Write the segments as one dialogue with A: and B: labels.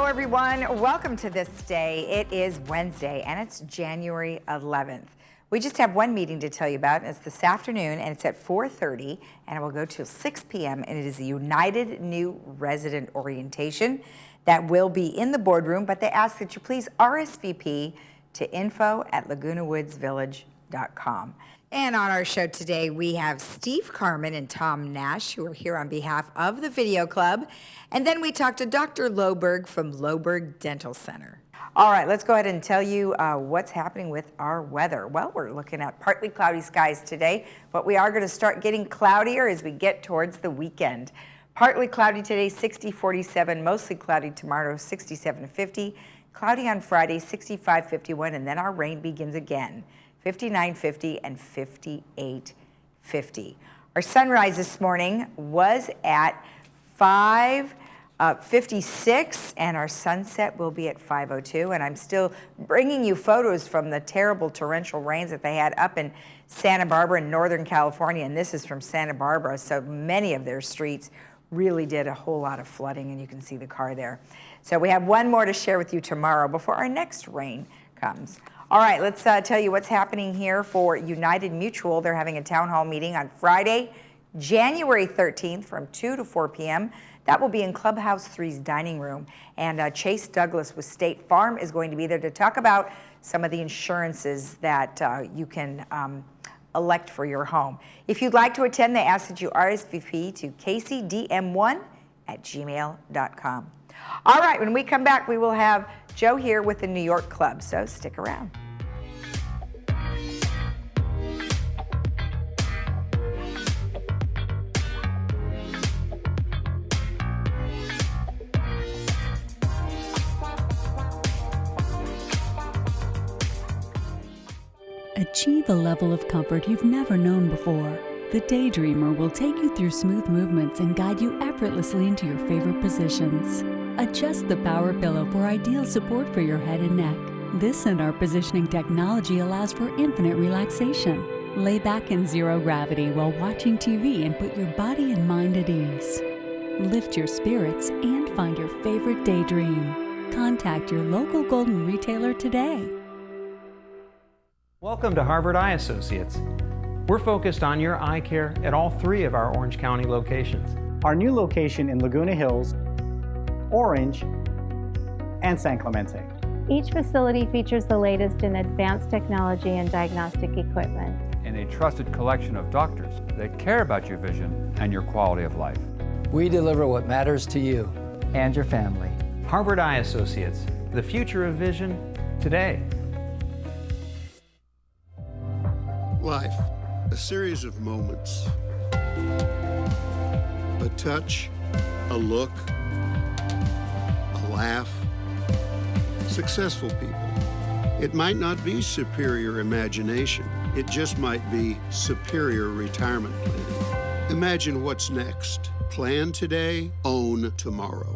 A: everyone. Welcome to This Day. It is Wednesday and it's January 11th. We just have one meeting to tell you about, and it's this afternoon, and it's at 4:30, and it will go till 6 p.m., and it is the United New Resident Orientation that will be in the boardroom, but they ask that you please RSVP to info@lagunawoodsvillage.com. And on our show today, we have Steve Carmen and Tom Nash, who are here on behalf of the Video Club. And then we talked to Dr. Loberg from Loberg Dental Center. All right, let's go ahead and tell you what's happening with our weather. Well, we're looking at partly cloudy skies today, but we are going to start getting cloudier as we get towards the weekend. Partly cloudy today, 60-47, mostly cloudy tomorrow, 67-50. Cloudy on Friday, 65-51, and then our rain begins again. 59-50 and 58-50. Our sunrise this morning was at 5:56, and our sunset will be at 5:02. And I'm still bringing you photos from the terrible torrential rains that they had up in Santa Barbara in Northern California. And this is from Santa Barbara, so many of their streets really did a whole lot of flooding, and you can see the car there. So we have one more to share with you tomorrow before our next rain comes. All right, let's tell you what's happening here for United Mutual. They're having a town hall meeting on Friday, January 13th from 2 to 4 p.m. That will be in Clubhouse 3's dining room. And Chase Douglas with State Farm is going to be there to talk about some of the insurances that you can elect for your home. If you'd like to attend, they ask that you RSVP to kcdm1@gmail.com. All right, when we come back, we will have Joe here with the New York Club, so stick around.
B: Achieve a level of comfort you've never known before. The Daydreamer will take you through smooth movements and guide you effortlessly into your favorite positions. Adjust the power pillow for ideal support for your head and neck. This and our positioning technology allows for infinite relaxation. Lay back in zero gravity while watching TV and put your body and mind at ease. Lift your spirits and find your favorite daydream. Contact your local Golden retailer today.
C: Welcome to Harvard Eye Associates. We're focused on your eye care at all three of our Orange County locations.
D: Our new location in Laguna Hills, Orange, and San Clemente.
E: Each facility features the latest in advanced technology and diagnostic equipment.
F: And a trusted collection of doctors that care about your vision and your quality of life.
G: We deliver what matters to you
D: And your family.
C: Harvard Eye Associates, the future of vision today.
H: Life, a series of moments. A touch, a look, a laugh. Successful people. It might not be superior imagination. It just might be superior retirement planning. Imagine what's next. Plan today, own tomorrow.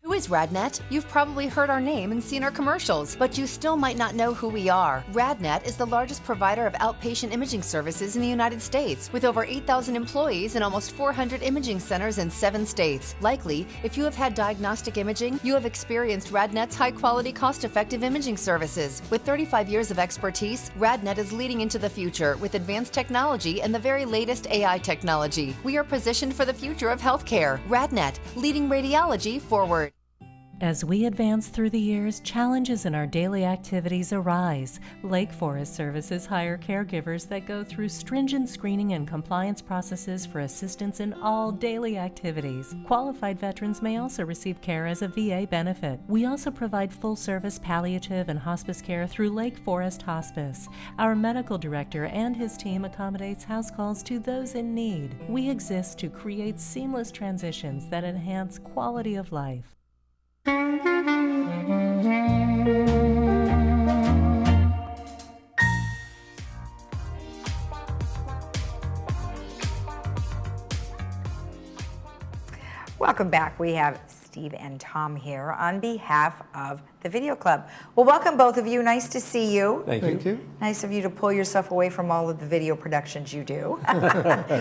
I: Who is RadNet? You've probably heard our name and seen our commercials, but you still might not know who we are. RadNet is the largest provider of outpatient imaging services in the United States, with over 8,000 employees and almost 400 imaging centers in 7 states. Likely, if you have had diagnostic imaging, you have experienced RadNet's high-quality, cost-effective imaging services. With 35 years of expertise, RadNet is leading into the future with advanced technology and the very latest AI technology. We are positioned for the future of healthcare. RadNet, leading radiology forward.
J: As we advance through the years, challenges in our daily activities arise. Lake Forest Services hire caregivers that go through stringent screening and compliance processes for assistance in all daily activities. Qualified veterans may also receive care as a VA benefit. We also provide full-service palliative and hospice care through Lake Forest Hospice. Our medical director and his team accommodates house calls to those in need. We exist to create seamless transitions that enhance quality of life.
A: Welcome back. We have Steve and Tom here on behalf of the Video Club. Well, welcome both of you. Nice to see you.
K: Thank you.
A: Nice of you to pull yourself away from all of the video productions you do,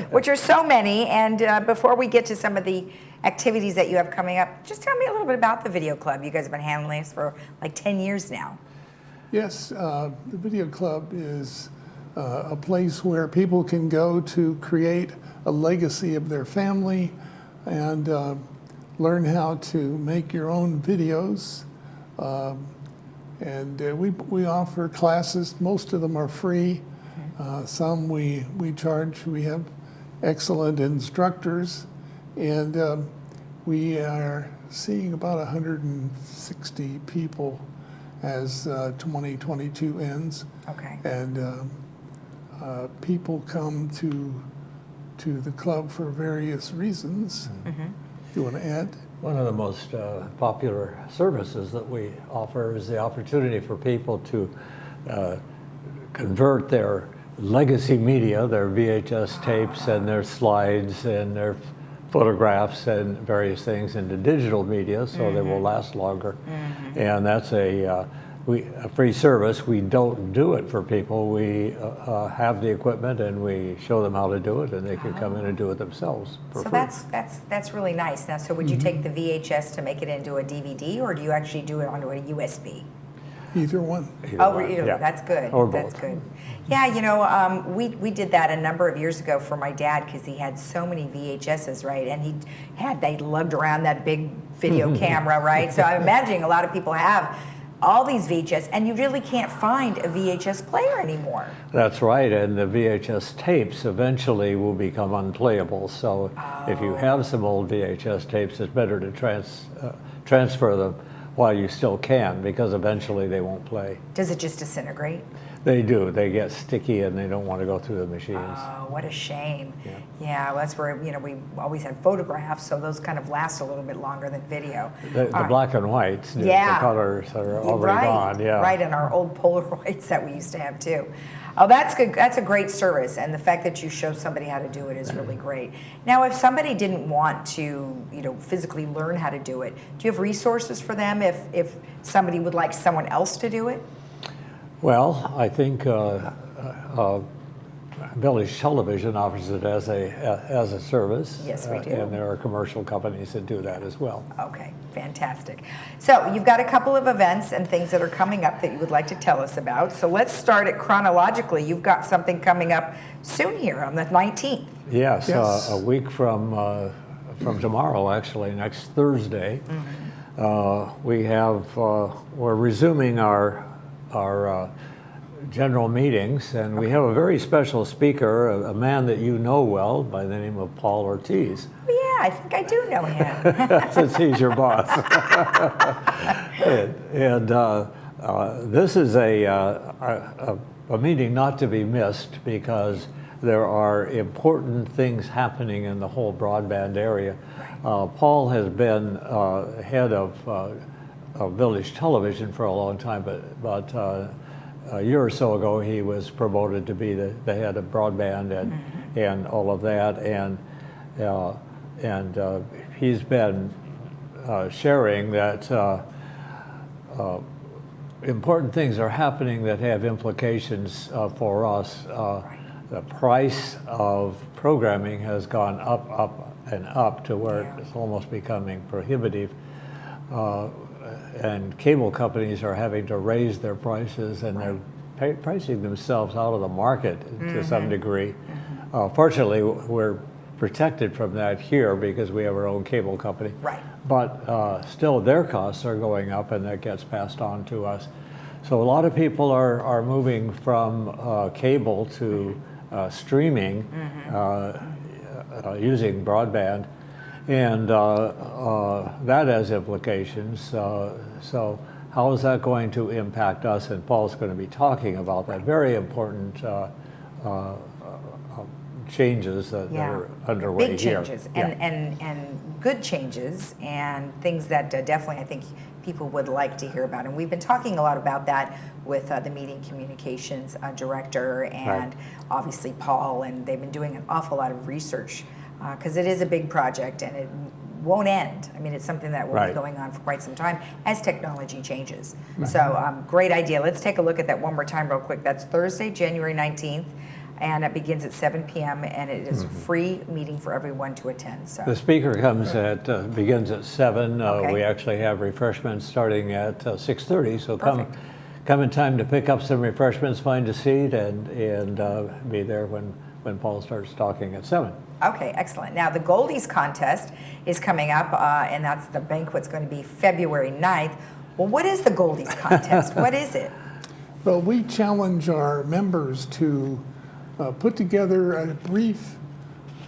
A: which are so many. And before we get to some of the activities that you have coming up, just tell me a little bit about the Video Club. You guys have been handling this for like 10 years now.
K: Yes, the Video Club is a place where people can go to create a legacy of their family and learn how to make your own videos. We offer classes. Most of them are free. Some we charge. We have excellent instructors, and we are seeing about 160 people as 2022 ends.
A: Okay.
K: And people come to the club for various reasons. Do you want to add?
G: One of the most popular services that we offer is the opportunity for people to convert their legacy media, their VHS tapes and their slides and their photographs and various things into digital media so they will last longer. And that's a free service. We don't do it for people. We have the equipment and we show them how to do it, and they can come in and do it themselves for free.
A: That's really nice. Now, so would you take the VHS to make it into a DVD, or do you actually do it onto a USB?
K: Either one.
A: Either.
G: Yeah.
A: That's good.
G: Or
A: That's
G: both.
A: good. Yeah, you know, we did that a number of years ago for my dad because he had so many VHSs, right? And they lugged around that big video camera, right? So I'm imagining a lot of people have all these VHS, and you really can't find a VHS player anymore.
G: That's right, and the VHS tapes eventually will become unplayable. So if you have some old VHS tapes, it's better to transfer them while you still can, because eventually they won't play.
A: Does it just disintegrate?
G: They do. They get sticky and they don't want to go through the machines.
A: Oh, what a shame.
G: Yeah.
A: Well, that's where, you know, we always had photographs, so those kind of last a little bit longer than video.
G: The black and whites, the colors are already gone. Yeah.
A: Right, and our old Polaroids that we used to have too. Oh, that's good. That's a great service, and the fact that you show somebody how to do it is really great. Now, if somebody didn't want to, you know, physically learn how to do it, do you have resources for them if somebody would like someone else to do it?
G: Well, I think Village Television offers it as a service.
A: Yes, we do.
G: And there are commercial companies that do that as well.
A: Okay, fantastic. So you've got a couple of events and things that are coming up that you would like to tell us about. So let's start it chronologically. You've got something coming up soon here on the 19th.
G: Yes. A week from tomorrow, actually, next Thursday, we're resuming our general meetings, and we have a very special speaker, a man that you know well by the name of Paul Ortiz.
A: Oh, yeah, I think I do know him.
G: Since he's your boss. and this is a meeting not to be missed, because there are important things happening in the whole broadband area. Paul has been head of Village Television for a long time, but a year or so ago he was promoted to be the head of broadband and all of that, and he's been sharing that important things are happening that have implications for us. The price of programming has gone up and up to where it's almost becoming prohibitive. And cable companies are having to raise their prices, and they're pricing themselves out of the market to some degree. Fortunately, we're protected from that here because we have our own cable company.
A: Right.
G: But still, their costs are going up, and that gets passed on to us. So a lot of people are moving from cable to streaming using broadband. And that has implications. So how is that going to impact us? And Paul's going to be talking about that. Very important changes that are underway
A: Big
G: here.
A: changes, and good changes, and things that definitely I think people would like to hear about. And we've been talking a lot about that with the meeting communications director and obviously Paul, and they've been doing an awful lot of research because it is a big project, and it won't end. I mean, it's something that will be
G: Right.
A: going on for quite some time as technology changes. So great idea. Let's take a look at that one more time real quick. That's Thursday, January 19th, and it begins at 7 p.m. and it is a free meeting for everyone to attend. So
G: The speaker comes begins at 7.
A: Okay.
G: We actually have refreshments starting at 6:30. So come in time to pick up some refreshments, find a seat, and be there when Paul starts talking at 7.
A: Okay, excellent. Now, the Goldies contest is coming up, and that's the banquet's going to be February 9th. Well, what is the Goldies contest? What is it?
K: Well, we challenge our members to put together a brief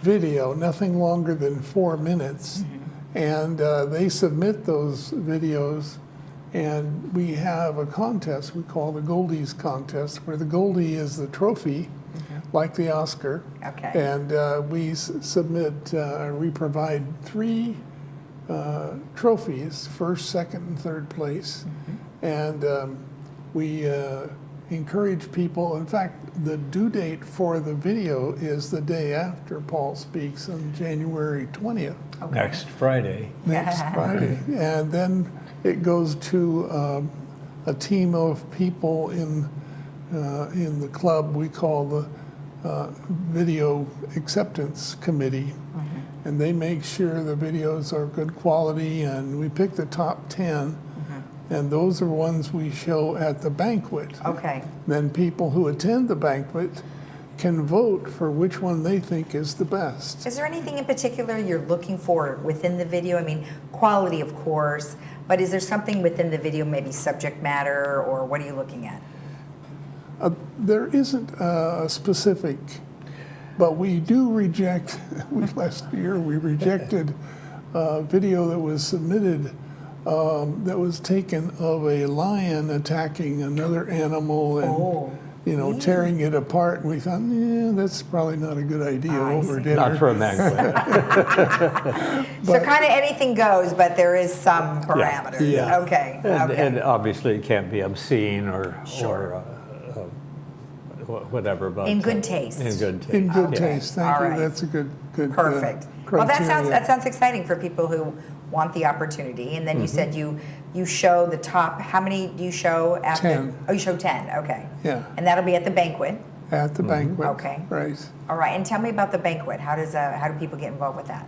K: video, nothing longer than 4 minutes, and they submit those videos, and we have a contest we call the Goldies contest, where the Goldie is the trophy, like the Oscar.
A: Okay.
K: And we we provide 3 trophies, first, second, and third place. And we encourage people. In fact, the due date for the video is the day after Paul speaks on January 20th.
G: Next Friday.
K: Next Friday. And then it goes to a team of people in the club we call the Video Acceptance Committee. And they make sure the videos are good quality, and we pick the top 10. And those are ones we show at the banquet.
A: Okay.
K: Then people who attend the banquet can vote for which one they think is the best.
A: Is there anything in particular you're looking for within the video? I mean, quality, of course, but is there something within the video, maybe subject matter, or what are you looking at?
K: There isn't a specific, but we do reject, last year we rejected a video that was submitted that was taken of a lion attacking another animal and tearing it apart. And we thought, yeah, that's probably not a good idea over dinner.
G: Not for a banquet.
A: So kind of anything goes, but there is some parameters.
K: Yeah.
A: Okay.
G: And obviously it can't be obscene or whatever. But
A: in good taste.
G: In good taste.
K: In good taste. Thank
A: All
K: you.
A: right.
K: That's a good
A: Perfect. Well, that sounds exciting for people who want the opportunity. And then you said you show the top. How many do you show after?
K: 10.
A: Oh, you show 10. Okay.
K: Yeah.
A: And that'll be at the banquet.
K: At the banquet.
A: Okay.
K: Right.
A: All right. And tell me about the banquet. How do people get involved with that?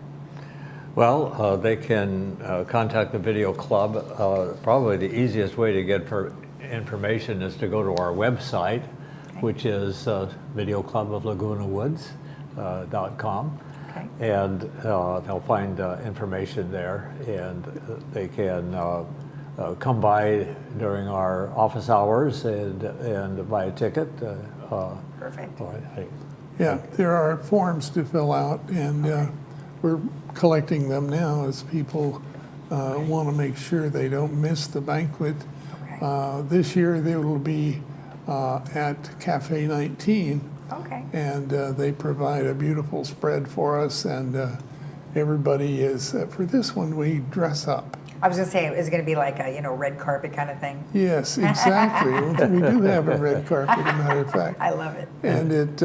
G: Well, they can contact the video club. Probably the easiest way to get information is to go to our website, which is videocluboflagunawoods.com.
A: Okay.
G: And they'll find information there, and they can come by during our office hours and buy a ticket.
A: Perfect.
K: Yeah, there are forms to fill out, and we're collecting them now as people want to make sure they don't miss the banquet.
A: Okay.
K: This year they will be at Cafe 19.
A: Okay.
K: And they provide a beautiful spread for us, and everybody is, for this one, we dress up.
A: I was going to say, is it going to be like a red carpet kind of thing?
K: Yes, exactly. We do have a red carpet, as a matter of fact.
A: I love it.
K: And it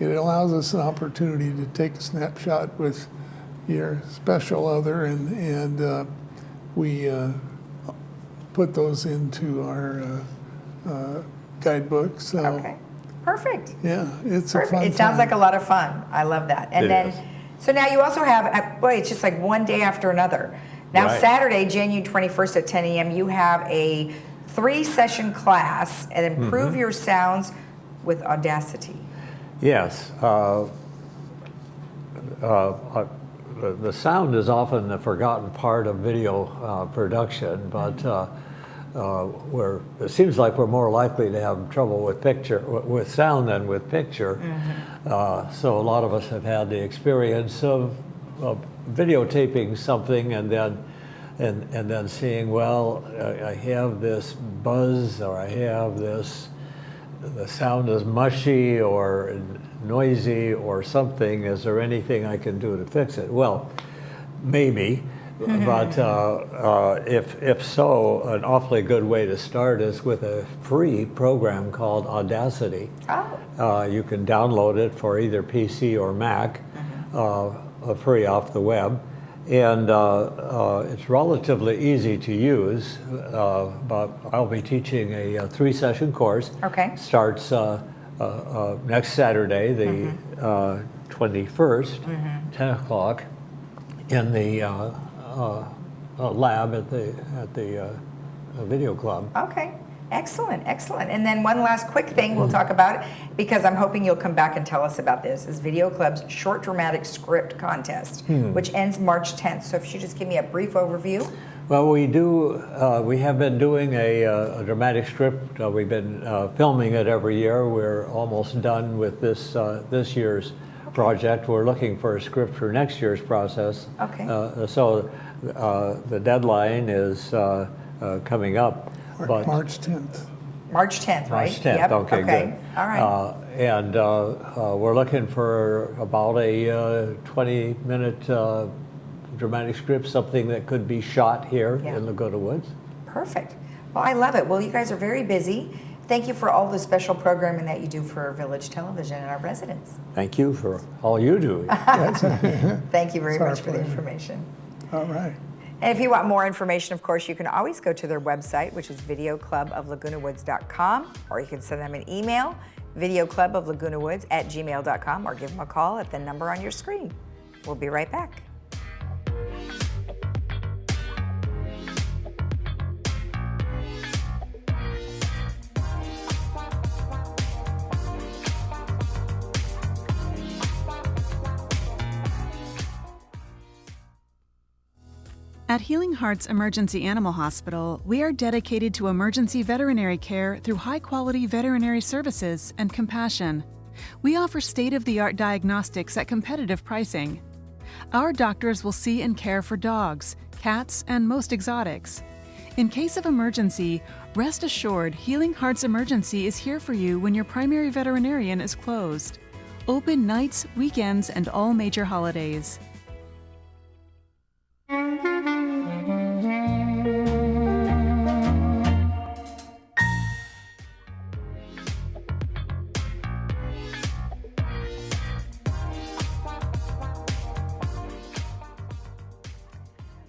K: allows us an opportunity to take a snapshot with your special other, and we put those into our guidebook. So.
A: Okay. Perfect.
K: Yeah, it's a fun
A: It sounds
K: time.
A: like a lot of fun. I love that. And so now you also have, boy, it's just like one day after another. Now Saturday, January 21st at 10 a.m., you have a 3-session class and improve your sounds with Audacity.
G: Yes. The sound is often the forgotten part of video production, but it seems like we're more likely to have trouble with sound than with picture. So a lot of us have had the experience of videotaping something and then seeing, well, I have this buzz, or I have this, the sound is mushy or noisy or something. Is there anything I can do to fix it? Well, maybe. But if so, an awfully good way to start is with a free program called Audacity. You can download it for either PC or Mac, free off the web, And it's relatively easy to use, but I'll be teaching a 3-session course.
A: Okay.
G: Starts next Saturday, the 21st, 10 o'clock, in the lab at the video club.
A: Okay. Excellent, excellent. And then one last quick thing we'll talk about, because I'm hoping you'll come back and tell us about this, is Video Club's short dramatic script contest, which ends March 10th. So if you just give me a brief overview.
G: Well, we have been doing a dramatic script. We've been filming it every year. We're almost done with this year's project. We're looking for a script for next year's process.
A: Okay.
G: So the deadline is coming up. But
K: March 10th.
A: March 10th, right?
G: March 10th,
A: Yep.
G: okay, good.
A: All right.
G: And we're looking for about a 20-minute dramatic script, something that could be shot here in Laguna Woods.
A: Perfect. Well, I love it. Well, you guys are very busy. Thank you for all the special programming that you do for Village Television and our residents.
G: Thank you for all you do.
A: Thank you very much for the
K: pleasure.
A: information.
K: All right.
A: And if you want more information, of course, you can always go to their website, which is videocluboflagunawoods.com, or you can send them an email, videocluboflagunawoods@gmail.com, or give them a call at the number on your screen. We'll be right back.
L: At Healing Hearts Emergency Animal Hospital, we are dedicated to emergency veterinary care through high-quality veterinary services and compassion. We offer state-of-the-art diagnostics at competitive pricing. Our doctors will see and care for dogs, cats, and most exotics. In case of emergency, rest assured Healing Hearts Emergency is here for you when your primary veterinarian is closed. Open nights, weekends, and all major holidays.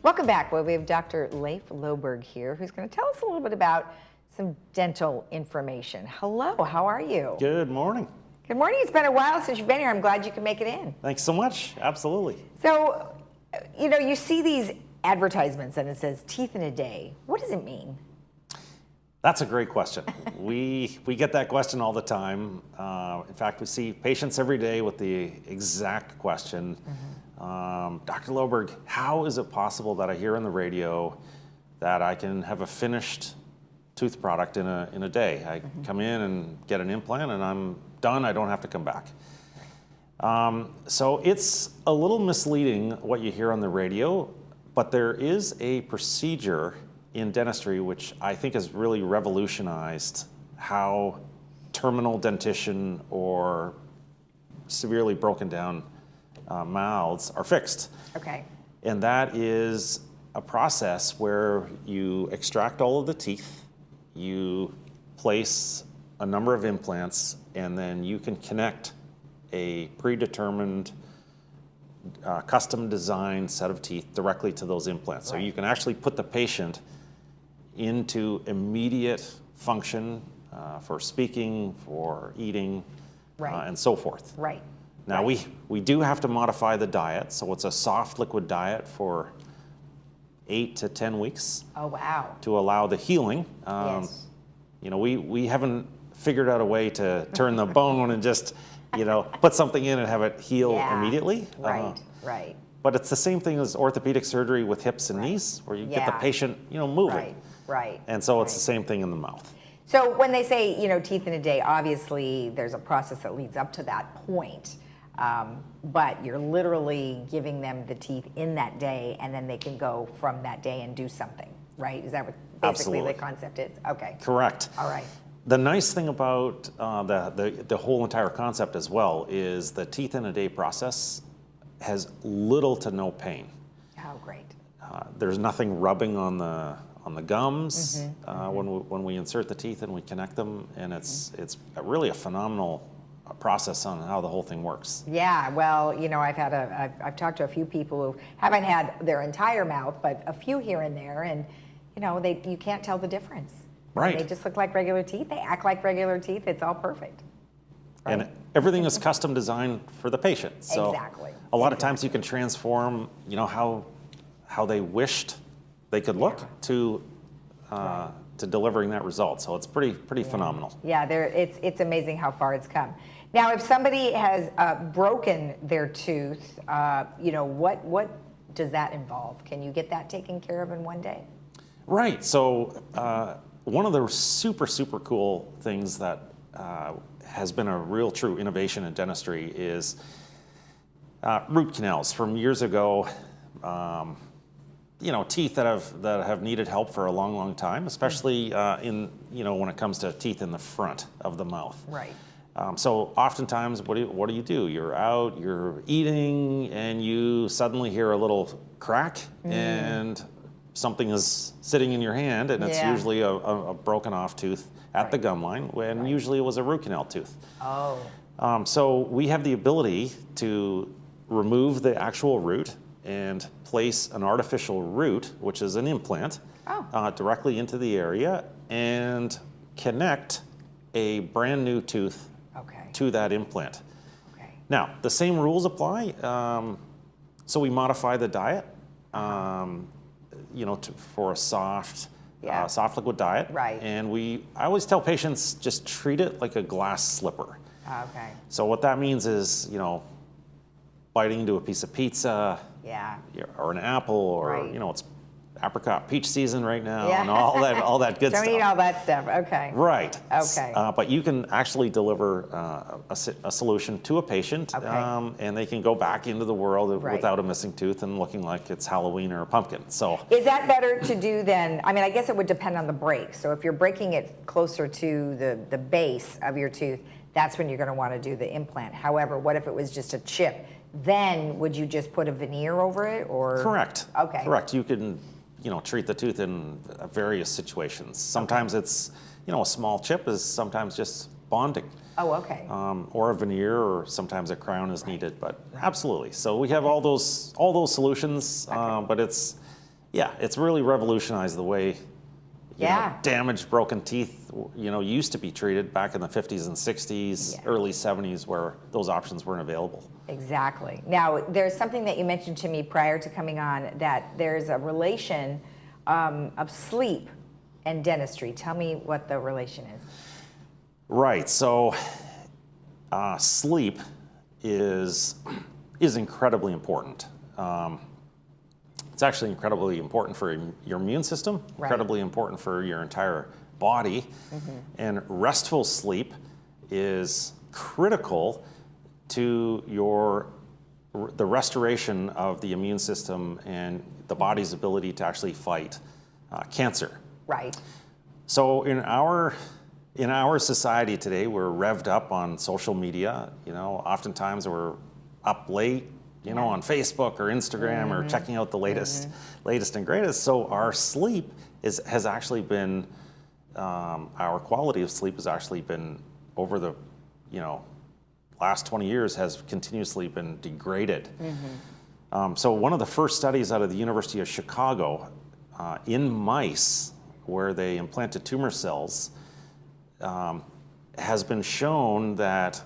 A: Welcome back. Well, we have Dr. Leif Loberg here, who's going to tell us a little bit about some dental information. Hello, how are you?
M: Good morning.
A: Good morning. It's been a while since you've been here. I'm glad you can make it in.
M: Thanks so much. Absolutely.
A: So, you know, you see these advertisements and it says teeth in a day. What does it mean?
M: That's a great question. we get that question all the time. In fact, we see patients every day with the exact question. Dr. Loberg, how is it possible that I hear on the radio that I can have a finished tooth product in a day? I come in and get an implant and I'm done. I don't have to come back. So it's a little misleading what you hear on the radio, but there is a procedure in dentistry which I think has really revolutionized how terminal dentition or severely broken down mouths are fixed.
A: Okay.
M: And that is a process where you extract all of the teeth, you place a number of implants, and then you can connect a predetermined custom designed set of teeth directly to those implants. So you can actually put the patient into immediate function for speaking, for eating, and so forth.
A: Right.
M: Now we do have to modify the diet, so it's a soft liquid diet for 8 to 10 weeks.
A: Oh, wow.
M: To allow the healing.
A: Yes.
M: You know, we haven't figured out a way to turn the bone and just, you know, put something in and have it heal immediately.
A: Right, right.
M: But it's the same thing as orthopedic surgery with hips and knees, where you get the patient, you know, moving.
A: Right.
M: And so it's the same thing in the mouth.
A: So when they say, you know, teeth in a day, obviously there's a process that leads up to that point. But you're literally giving them the teeth in that day, and then they can go from that day and do something, right? Is that what basically the concept is? Okay.
M: Correct.
A: All right.
M: The nice thing about the whole entire concept as well is the teeth in a day process has little to no pain.
A: Oh, great.
M: There's nothing rubbing on the gums when we insert the teeth and we connect them, and it's really a phenomenal process on how the whole thing works.
A: Yeah, well, you know, I've talked to a few people who haven't had their entire mouth, but a few here and there, and you know, you can't tell the difference.
M: Right.
A: They just look like regular teeth. They act like regular teeth. It's all perfect. Right?
M: And everything is custom designed for the patient. So
A: Exactly.
M: a lot of times you can transform, you know, how they wished they could look to delivering that result. So it's pretty phenomenal.
A: Yeah, it's amazing how far it's come. Now, if somebody has broken their tooth, you know, what does that involve? Can you get that taken care of in one day?
M: Right. So one of the super cool things that has been a real true innovation in dentistry is root canals. From years ago, you know, teeth that have needed help for a long time, especially in, you know, when it comes to teeth in the front of the mouth.
A: Right.
M: So oftentimes, what do? You're out, you're eating, and you suddenly hear a little crack, and something is sitting in your hand, and it's usually a broken off tooth at the gum line, when usually it was a root canal tooth.
A: Oh.
M: So we have the ability to remove the actual root and place an artificial root, which is an implant, directly into the area, and connect a brand new tooth to that implant.
A: Okay.
M: Now, the same rules apply. So we modify the diet, you know, for a soft liquid diet.
A: Right.
M: And I always tell patients, just treat it like a glass slipper.
A: Okay.
M: So what that means is, you know, biting into a piece of pizza, or an apple, or you know, it's apricot peach season right now, and all that good stuff.
A: Don't eat all that stuff. Okay.
M: Right.
A: Okay.
M: But you can actually deliver a solution to a patient, and they can go back into the world without a missing tooth and looking like it's Halloween or a pumpkin. So
A: is that better to do than? I mean, I guess it would depend on the break. So if you're breaking it closer to the base of your tooth, that's when you're going to want to do the implant. However, what if it was just a chip? Then would you just put a veneer over it, or?
M: Correct.
A: Okay.
M: Correct. You can, you know, treat the tooth in various situations. Sometimes it's, you know, a small chip is sometimes just bonding.
A: Oh, okay.
M: Or a veneer, or sometimes a crown is needed, but absolutely. So we have all those solutions, but it's really revolutionized the way you know, damaged, broken teeth, you know, used to be treated back in the 50s and 60s, early 70s, where those options weren't available.
A: Exactly. Now, there's something that you mentioned to me prior to coming on, that there's a relation of sleep and dentistry. Tell me what the relation is.
M: Right. So sleep is incredibly important. It's actually incredibly important for your immune system, incredibly important for your entire body. And restful sleep is critical to the restoration of the immune system and the body's ability to actually fight cancer.
A: Right.
M: So in our society today, we're revved up on social media. You know, oftentimes we're up late, you know, on Facebook or Instagram, or checking out the latest and greatest. So our sleep has actually been, our quality of sleep has actually been, over the, you know, last 20 years, has continuously been degraded. So one of the first studies out of the University of Chicago in mice, where they implanted tumor cells, has been shown that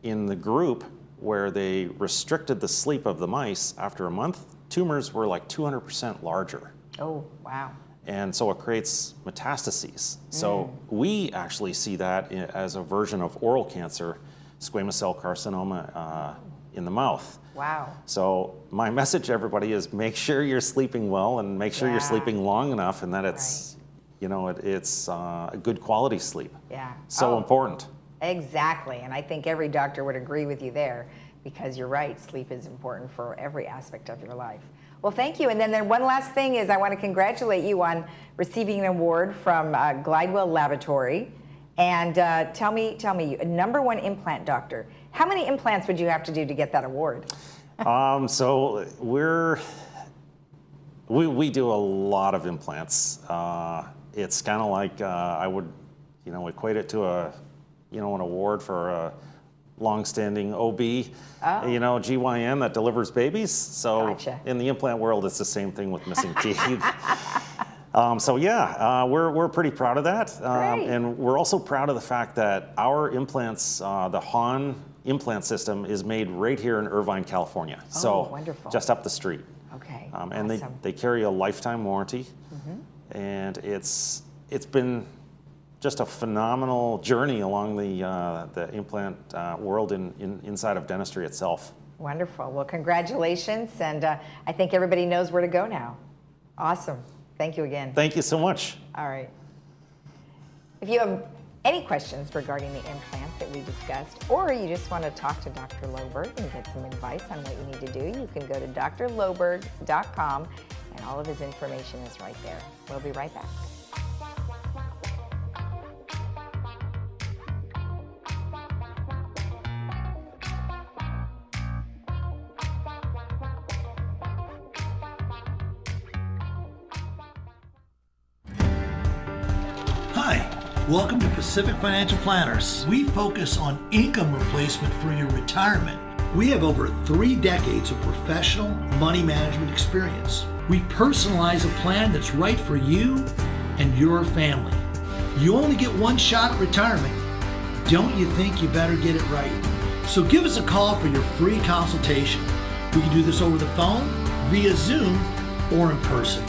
M: in the group where they restricted the sleep of the mice, after a month, tumors were like 200% larger.
A: Oh, wow.
M: And so it creates metastases. So we actually see that as a version of oral cancer, squamous cell carcinoma in the mouth.
A: Wow.
M: So my message to everybody is, make sure you're sleeping well, and make sure you're sleeping long enough, and that it's, you know, it's a good quality sleep.
A: Yeah.
M: So important.
A: Exactly, and I think every doctor would agree with you there, because you're right, sleep is important for every aspect of your life. Well, thank you. And then one last thing is, I want to congratulate you on receiving an award from Glidewell Laboratory. And tell me, a #1 implant doctor. How many implants would you have to do to get that award?
M: So we do a lot of implants. It's kind of like I would, you know, equate it to an award for long-standing OB, you know, GYN that delivers babies. So
A: Gotcha.
M: in the implant world, it's the same thing with missing teeth. So yeah, we're pretty proud of that. And we're also proud of the fact that our implants, the HON implant system, is made right here in Irvine, California. So
A: wonderful.
M: just up the street.
A: Okay,
M: and they carry a lifetime warranty. And it's been just a phenomenal journey along the implant world inside of dentistry itself.
A: Wonderful. Well, congratulations, and I think everybody knows where to go now. Awesome. Thank you again.
M: Thank you so much.
A: All right. If you have any questions regarding the implant that we discussed, or you just want to talk to Dr. Loberg and get some advice on what you need to do, you can go to drloberg.com, and all of his information is right there. We'll be right back.
N: Welcome to Pacific Financial Planners. We focus on income replacement for your retirement. We have over 3 decades of professional money management experience. We personalize a plan that's right for you and your family. You only get one shot at retirement. Don't you think you better get it right? So give us a call for your free consultation. We can do this over the phone, via Zoom, or in person.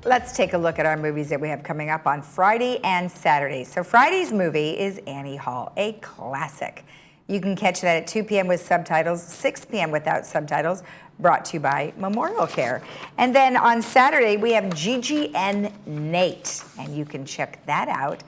A: Let's take a look at our movies that we have coming up on Friday and Saturday. So Friday's movie is Annie Hall, a classic. You can catch that at 2 p.m. with subtitles, 6 p.m. without subtitles, brought to you by Memorial Care. And then on Saturday, we have Gigi and Nate, and you can check that out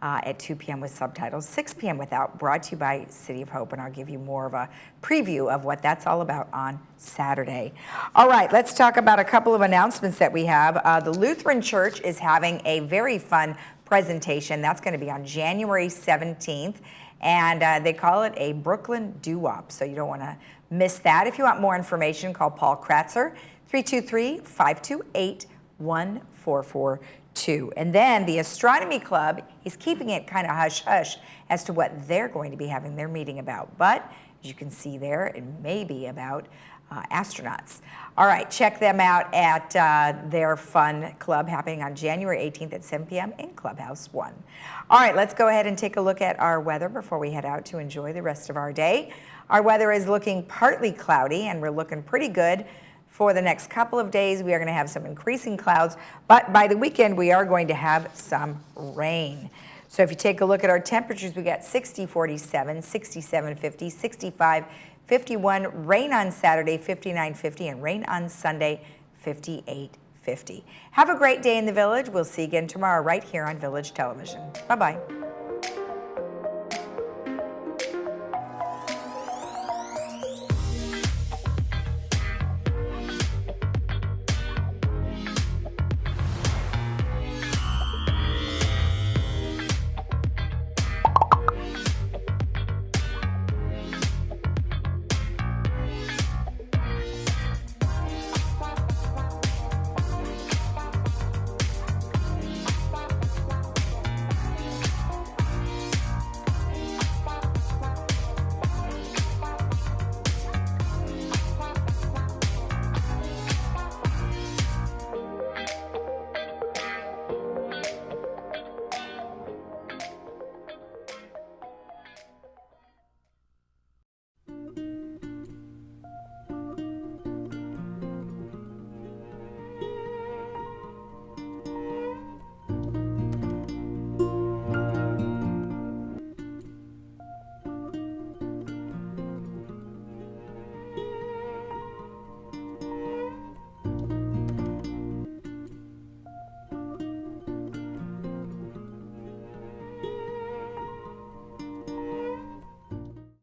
A: at 2 p.m. with subtitles, 6 p.m. without, brought to you by City of Hope, and I'll give you more of a preview of what that's all about on Saturday. All right, let's talk about a couple of announcements that we have. The Lutheran Church is having a very fun presentation. That's going to be on January 17th, and they call it a Brooklyn Doo-Wop, so you don't want to miss that. If you want more information, call Paul Kratzer, 323-528-1442. And then the Astronomy Club is keeping it kind of hush-hush as to what they're going to be having their meeting about. But as you can see there, it may be about astronauts. All right, check them out at their fun club happening on January 18th at 7 p.m. in Clubhouse 1. All right, let's go ahead and take a look at our weather before we head out to enjoy the rest of our day. Our weather is looking partly cloudy, and we're looking pretty good. For the next couple of days, we are going to have some increasing clouds, but by the weekend, we are going to have some rain. So if you take a look at our temperatures, we got 60, 47, 67, 50, 65, 51, rain on Saturday, 59, 50, and rain on Sunday, 58, 50. Have a great day in the Village. We'll see you again tomorrow right here on Village Television. Bye-bye.